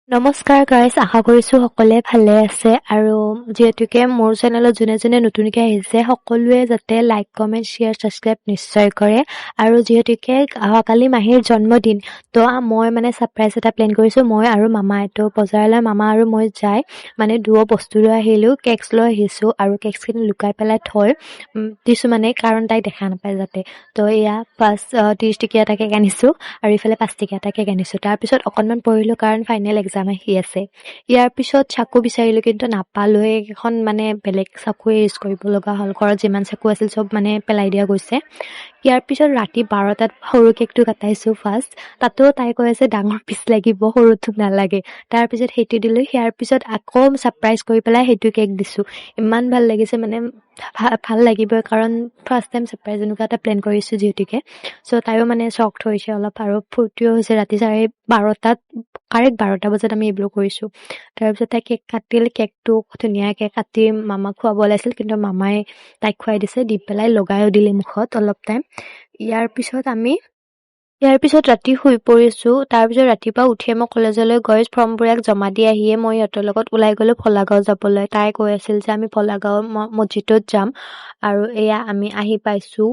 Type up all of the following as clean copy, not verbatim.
নমস্কাৰ গাইজ, আশা কৰিছো সকলোৱে ভালে আছে আৰু যিহেতুকে মোৰ চেনেলত যোনে যোনে নতুনকে আহিছে সকলোৱে যাতে লাইক কমেন্ট শ্বেয়াৰ ছাবস্ক্ৰাইব নিশ্চয় কৰে আৰু যিহেতুকে অহাকালি মাহীৰ জন্মদিন তো মই মানে ছাৰপ্ৰাইজ এটা প্লেন কৰিছো মই আৰু মামাই তো বজাৰলৈ মামা আৰু মই যাই মানে দুও বস্তু লৈ আহিলো কেকছ লৈ আহিছো আৰু কেকছখিনি লুকাই পেলাই থৈ দিছো মানে কাৰণ তাই দেখা নাপায় যাতে তো এয়া ফাৰ্ষ্ট 30 টকীয়া এটা কেক আনিছো আৰু ইফালে 5 টকীয়া এটা কেক আনিছো তাৰপিছত অকণমান পঢ়িলো কাৰণ ফাইনেল এক্সাম আহি আছে ইয়াৰ পিছত চাকু বিচাৰিলো কিন্তু নাপালো এখন মানে বেলেগ চাকুৱে ইউজ কৰিব লগা হ'ল ঘৰত যিমান চাকু আছিল চব মানে পেলাই দিয়া গৈছে ইয়াৰ পিছত ৰাতি 12টাত সৰু কেকটো কাটাইছো ফাৰ্ষ্ট তাতো তাই কৈ আছে ডাঙৰ পিচ লাগিব সৰুটো নালাগে তাৰ পিছত সেইটো দিলো ইয়াৰ পিছত আকৌ ছাৰপ্ৰাইজ কৰি পেলাই সেইটো কেক দিছো ইমান ভাল লাগিছে মানে ভাল লাগিবই কাৰণ ফাৰ্ষ্ট টাইম ছাৰপ্ৰাইজ এনেকুৱা এটা প্লেন কৰিছো যিহেতুকে চ' তাইও মানে চকড হৈছে অলপ আৰু ফূৰ্তিও হৈছে ৰাতি 12:30 কাৰেক্ট 12টা বজাত আমি এইবোৰ কৰিছো তাৰপিছত তাই কেক কাটিল কেকটো ধুনীয়াকে কাটি মামাক খুৱাব ওলাইছিল কিন্তু মামাই তাইক খুৱাই দিছে দি পেলাই লগাইও দিলে মুখত অলপ টাইম ইয়াৰ পিছত ৰাতি শুই পৰিছো তাৰপিছত ৰাতিপুৱা উঠিয়ে মই কলেজলৈ গৈ ফৰ্মবোৰ জমা দি আহিয়ে মই সিহঁতৰ লগত ওলাই গলো ফলাগাঁও যাবলৈ তাই কৈ আছিল যে আমি ফলাগাঁও মছজিদত যাম আৰু এয়া আমি আহি পাইছো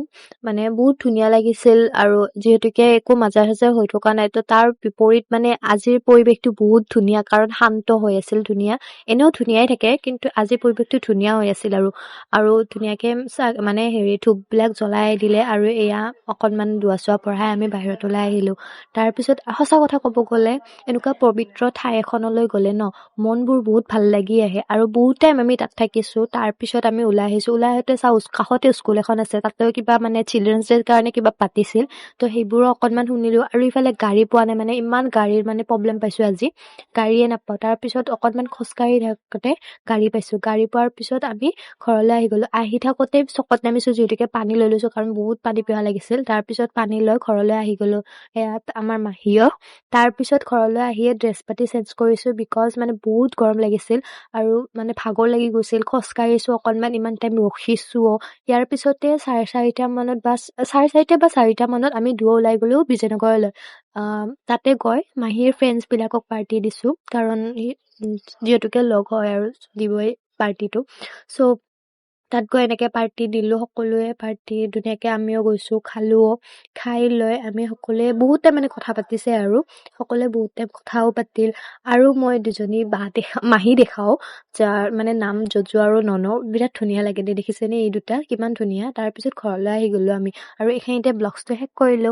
মানে বহুত ধুনীয়া লাগিছিল আৰু যিহেতুকে একো মাজাৰ চাজাৰ হৈ থকা নাই তো তাৰ বিপৰীত মানে আজিৰ পৰিৱেশটো বহুত ধুনীয়া কাৰণ শান্ত হৈ আছিল ধুনীয়া এনেও ধুনীয়াই থাকে কিন্তু আজিৰ পৰিৱেশটো ধুনীয়া হৈ আছিল আৰু ধুনীয়াকে মানে ধূপবিলাক জ্বলাই দিলে আৰু এয়া অকনমান দুৱা চোৱা পঢ়াই আমি বাহিৰত ওলাই আহিলো তাৰপিছত সঁচা কথা ক'ব গ'লে এনেকুৱা পবিত্ৰ ঠাই এখনলৈ গ'লে ন মনবোৰ বহুত ভাল লাগি আহে আৰু বহুত টাইম আমি তাত থাকিছো তাৰপিছত আমি ওলাই আহিছো ওলাই আহোঁতে চাওঁ কাষতে স্কুল এখন আছে তাতেও কিবা মানে চিলড্ৰেনছ ডেৰ কাৰণে কিবা পাতিছিল তো সেইবোৰো অকনমান শুনিলো আৰু ইফালে গাড়ী পোৱা নাই মানে ইমান গাড়ীৰ মানে প্ৰব্লেম পাইছো আজি গাড়ীয়ে নাপাওঁ তাৰপিছত অকনমান খোজকাঢ়ি থাকোঁতে গাড়ী পাইছো গাড়ী পোৱাৰ পিছত আমি ঘৰলৈ আহি গলো আহি থাকোঁতে চকত নামিছো যিহেতুকে পানী লৈ লৈছো কাৰণ বহুত পানী পিয়াহ লাগিছিল তাৰপিছত পানী লৈ ঘৰলৈ আহি গলো ইয়াত আমাৰ মাহীও তাৰপিছত ঘৰলৈ আহিয়ে ড্ৰেছ পাতি চেঞ্জ কৰিছো বিকজ মানে বহুত গৰম লাগিছিল আৰু মানে ভাগৰ লাগি গৈছিল খোজকাঢ়িছো অকনমান ইমান টাইম ৰখিছো ইয়াৰ পিছতে 4:30 মানত বা 4:30 বা 4টা মানত আমি দুয়ো ওলাই গলো বিজয়নগৰলৈ তাতে গৈ মাহীৰ ফ্ৰেণ্ডছ বিলাকক পাৰ্টি দিছো কাৰণ যিহেতুকে লগ হয় আৰু দিবই পাৰ্টিটো চ' তাত গৈ এনেকে পাৰ্টি দিলো সকলোৱে পাৰ্টি ধুনীয়াকে আমিও গৈছো খালো খাই লৈ আমি সকলোৱে বহুত টাইম মানে কথা পাতিছে আৰু সকলোৱে বহুত টাইম কথাও পাতিল আৰু মই দুজনী মাহী দেখাও যাৰ মানে নাম যজু আৰু নন বিৰাট ধুনীয়া লাগে দেখিছেনে এই দুটা কিমান ধুনীয়া তাৰ পিছত ঘৰলৈ আহি গলো আমি আৰু এইখিনিতে ব্লগছটো শেষ কৰিলো